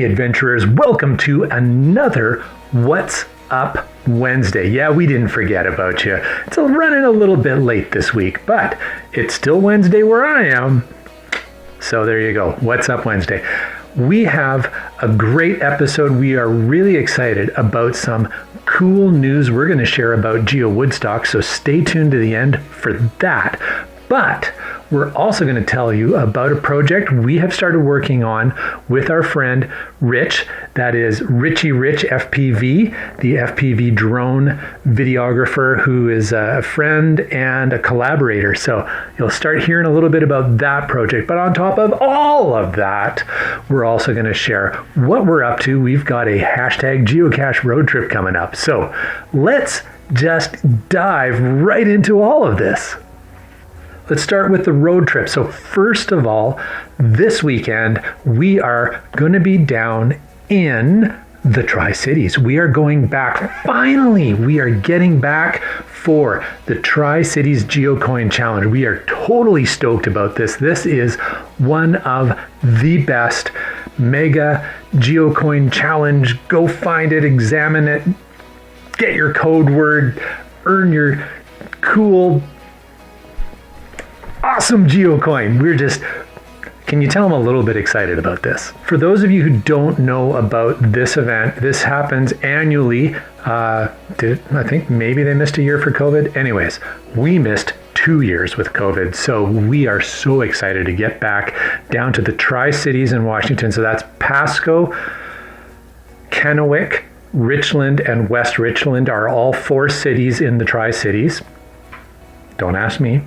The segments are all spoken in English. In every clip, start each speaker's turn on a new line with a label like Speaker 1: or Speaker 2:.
Speaker 1: Hey adventurers, welcome to another What's Up Wednesday. Yeah, we didn't forget about you. It's running a little bit late this week, but it's still Wednesday where I am. So there you go. What's Up Wednesday. We have a great episode. We are really excited about some cool news we're going to share about Geo Woodstock, so stay tuned to the end for that. But we're also going to tell you about a project we have started working on with our friend Rich. That is Richie Rich FPV, the FPV drone videographer who is a friend and a collaborator. So you'll start hearing a little bit about that project. But on top of all of that, we're also going to share what we're up to. We've got a hashtag geocache road trip coming up. So let's just dive right into all of this. Let's start with the road trip. So first of all, this weekend, we are going to be down in the Tri-Cities. We are going back. Finally, we are getting back for the Tri-Cities GeoCoin Challenge. We are totally stoked about this. This is one of the best mega GeoCoin challenge. Go find it, examine it, get your code word, earn your cool awesome geocoin. Can you tell I'm a little bit excited about this? For those of you who don't know about this event, this happens annually. I think maybe they missed a year for COVID. Anyways, we missed 2 years with COVID. So we are so excited to get back down to the Tri-Cities in Washington. So that's Pasco, Kennewick, Richland, and West Richland are all 4 cities in the Tri-Cities. Don't ask me.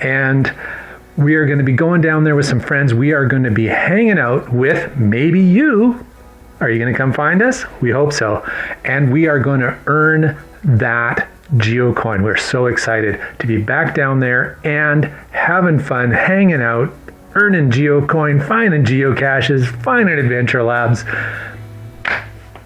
Speaker 1: And we are going to be going down there with some friends. We are going to be hanging out with maybe you. Are you going to come find us? We hope so. And we are going to earn that geocoin. We're so excited to be back down there and having fun, hanging out, earning geocoin, finding geocaches, finding adventure labs.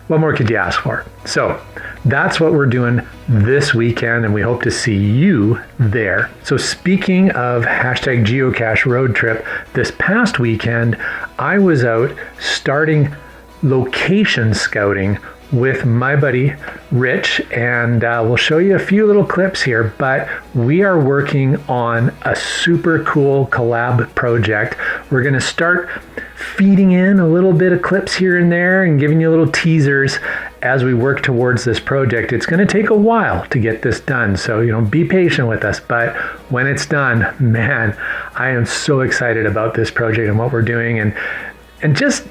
Speaker 1: What more could you ask for? So that's what we're doing this weekend, and we hope to see you there. So speaking of hashtag geocache road trip, this past weekend, I was out starting location scouting with my buddy Rich, and we'll show you a few little clips here, but we are working on a super cool collab project. We're going to start feeding in a little bit of clips here and there and giving you little teasers as we work towards this project. It's going to take a while to get this done, so be patient with us, but when it's done, man, I am so excited about this project and what we're doing, and just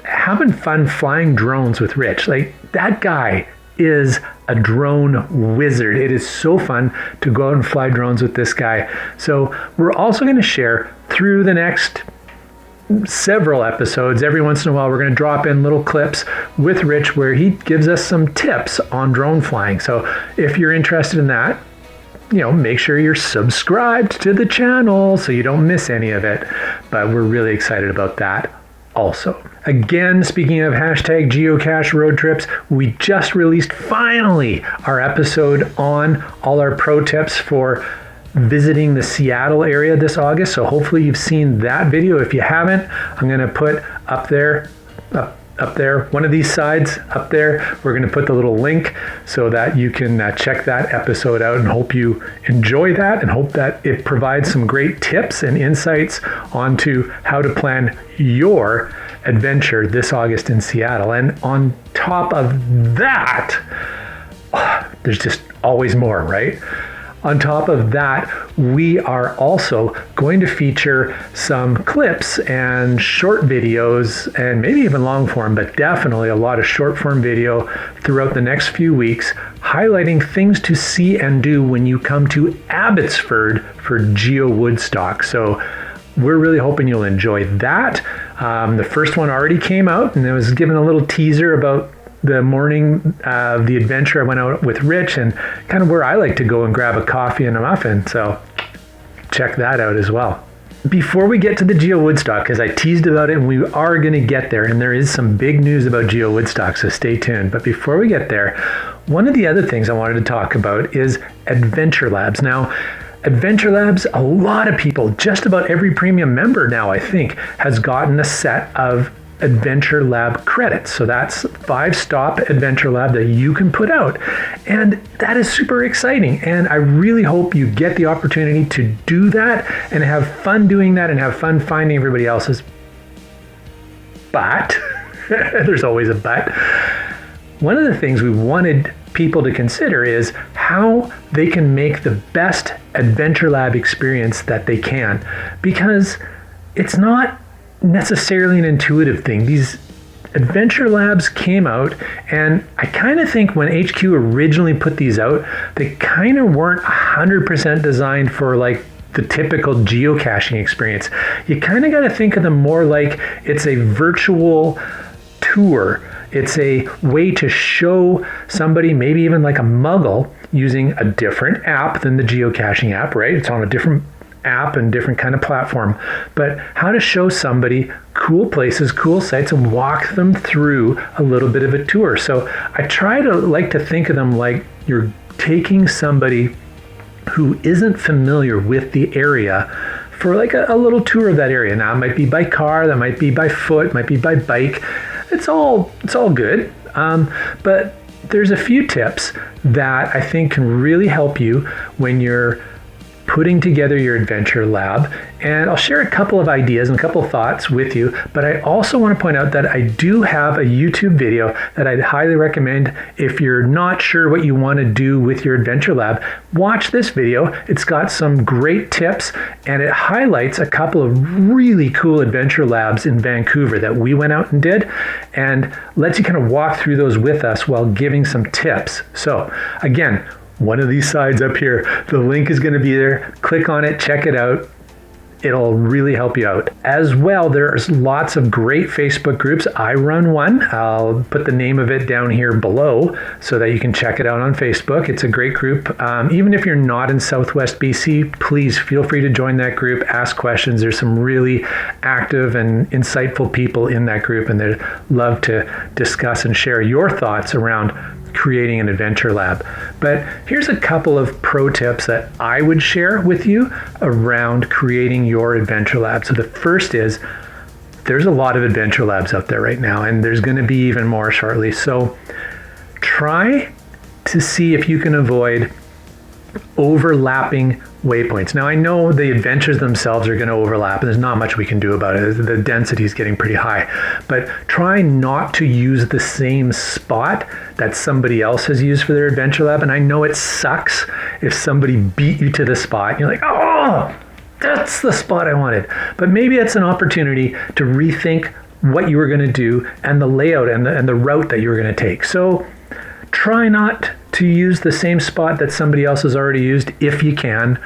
Speaker 1: having fun flying drones with Rich. Like, that guy is a drone wizard. It is so fun to go out and fly drones with this guy. So we're also going to share through the next several episodes. Every once in a while, we're going to drop in little clips with Rich where he gives us some tips on drone flying. So if you're interested in that, make sure you're subscribed to the channel so you don't miss any of it. But we're really excited about that also. Again, speaking of hashtag geocache road trips, we just released finally our episode on all our pro tips for visiting the Seattle area this August. So hopefully you've seen that video. If you haven't, I'm going to put up there, one of these sides up there, we're going to put the little link so that you can check that episode out, and hope you enjoy that, and hope that it provides some great tips and insights onto how to plan your adventure this August in Seattle. And on top of that, there's just always more, right? On top of that, we are also going to feature some clips and short videos, and maybe even long form, but definitely a lot of short form video throughout the next few weeks, highlighting things to see and do when you come to Abbotsford for Geo Woodstock. So we're really hoping you'll enjoy that. The first one already came out, and it was given a little teaser about the morning of the adventure. I went out with Rich, and kind of where I like to go and grab a coffee and a muffin. So check that out as well. Before we get to the Geo Woodstock, because I teased about it, and we are going to get there, and there is some big news about Geo Woodstock, so stay tuned. But before we get there, one of the other things I wanted to talk about is Adventure Labs. Now, Adventure Labs, a lot of people, just about every premium member now, I think, has gotten a set of Adventure Lab credits. So that's 5-stop Adventure Lab that you can put out. And that is super exciting. And I really hope you get the opportunity to do that and have fun doing that and have fun finding everybody else's. But, there's always a but, one of the things we wanted people to consider is how they can make the best Adventure Lab experience that they can, because it's not necessarily an intuitive thing. These Adventure Labs came out, and I kind of think when HQ originally put these out, they kind of weren't 100% designed for like the typical geocaching experience. You kind of got to think of them more like it's a virtual tour. It's a way to show somebody, maybe even like a muggle, using a different app than the geocaching app, right? It's on a different app and different kind of platform, but how to show somebody cool places, cool sites, and walk them through a little bit of a tour. So I try to like to think of them like you're taking somebody who isn't familiar with the area for like a little tour of that area. Now it might be by car, that might be by foot, might be by bike. It's all good. But there's a few tips that I think can really help you when you're putting together your Adventure Lab. And I'll share a couple of ideas and a couple of thoughts with you, but I also want to point out that I do have a YouTube video that I'd highly recommend if you're not sure what you want to do with your Adventure Lab. Watch this video. It's got some great tips, and it highlights a couple of really cool Adventure Labs in Vancouver that we went out and did, and lets you kind of walk through those with us while giving some tips. So again, one of these sides up here, the link is going to be there. Click on it, check it out. It'll really help you out. As well, there's lots of great Facebook groups. I run one. I'll put the name of it down here below so that you can check it out on Facebook. It's a great group. Even if you're not in Southwest BC, please feel free to join that group, ask questions. There's some really active and insightful people in that group, and they'd love to discuss and share your thoughts around creating an Adventure Lab. But here's a couple of pro tips that I would share with you around creating your Adventure Lab. So the first is, there's a lot of Adventure Labs out there right now, and there's going to be even more shortly. So try to see if you can avoid overlapping waypoints. Now I know the adventures themselves are going to overlap, and there's not much we can do about it. The density is getting pretty high, but try not to use the same spot that somebody else has used for their Adventure Lab. And I know it sucks if somebody beat you to the spot. You're like, oh, that's the spot I wanted. But maybe it's an opportunity to rethink what you were going to do and the layout and the route that you were going to take. So try not to use the same spot that somebody else has already used if you can.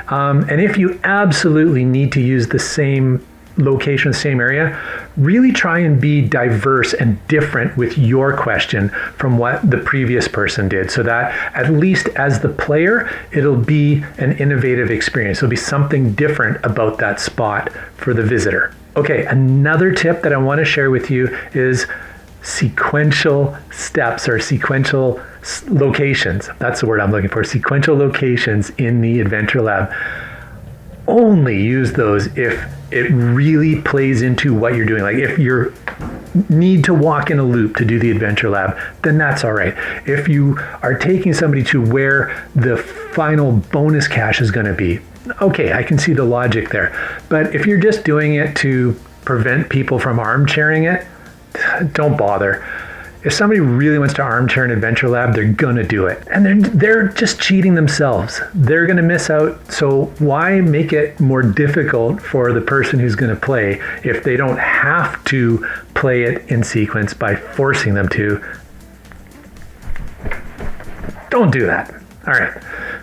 Speaker 1: And if you absolutely need to use the same location, same area, really try and be diverse and different with your question from what the previous person did, so that at least as the player, it'll be an innovative experience. It'll be something different about that spot for the visitor. Okay, another tip that I want to share with you is sequential steps or sequential locations. That's the word I'm looking for. Sequential locations in the Adventure Lab. Only use those if it really plays into what you're doing. Like if you need to walk in a loop to do the Adventure Lab, then that's all right. If you are taking somebody to where the final bonus cache is going to be, okay, I can see the logic there. But if you're just doing it to prevent people from armchairing it, don't bother. If somebody really wants to armchair an Adventure Lab, they're gonna do it. And they're just cheating themselves. They're gonna miss out. So why make it more difficult for the person who's gonna play if they don't have to play it in sequence by forcing them to? Don't do that. All right.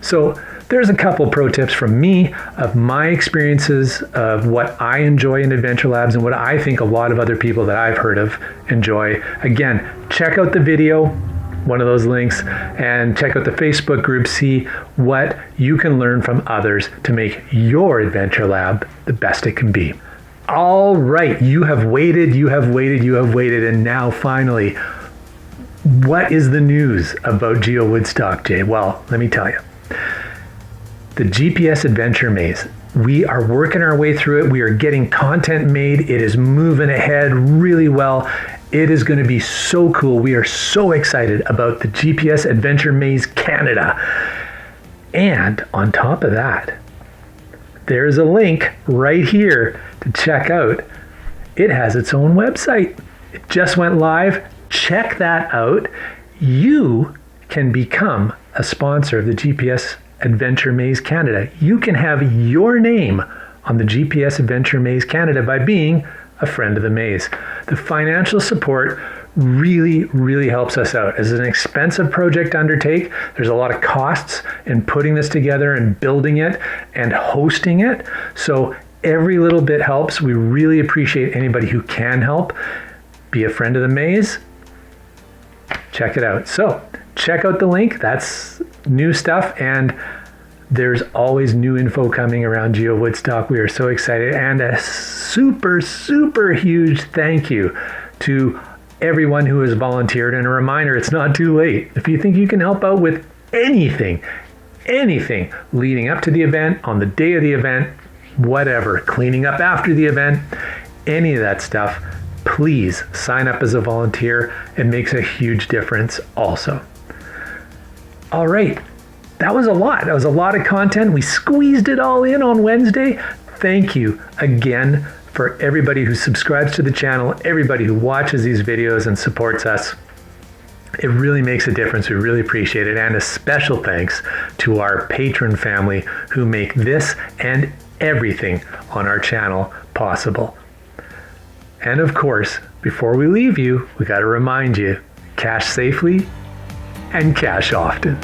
Speaker 1: So there's a couple pro tips from me of my experiences of what I enjoy in Adventure Labs and what I think a lot of other people that I've heard of enjoy. Again, check out the video, one of those links, and check out the Facebook group, see what you can learn from others to make your Adventure Lab the best it can be. All right, you have waited, and now finally, what is the news about Geo Woodstock, Jay? Well, let me tell you. The GPS Adventure Maze We are working our way through it. We are getting content made. It is moving ahead really well. It is going to be so cool. We are so excited about the GPS Adventure Maze Canada. And on top of that, there's a link right here to check out. It has its own website. It just went live. Check that out. You can become a sponsor of the GPS Adventure Maze Canada. You can have your name on the GPS Adventure Maze Canada by being a friend of the maze. The financial support really, really helps us out. As an expensive project to undertake, there's a lot of costs in putting this together and building it and hosting it. So every little bit helps. We really appreciate anybody who can help. Be a friend of the maze. Check it out. So check out the link. That's new stuff, and there's always new info coming around Geo Woodstock. We are so excited, and a super, super huge thank you to everyone who has volunteered. And a reminder, it's not too late. If you think you can help out with anything leading up to the event, on the day of the event, whatever, cleaning up after the event, any of that stuff, please sign up as a volunteer. It makes a huge difference also. All right. That was a lot. That was a lot of content. We squeezed it all in on Wednesday. Thank you again for everybody who subscribes to the channel, everybody who watches these videos and supports us. It really makes a difference. We really appreciate it. And a special thanks to our patron family who make this and everything on our channel possible. And of course, before we leave you, we got to remind you, cache safely and cache often.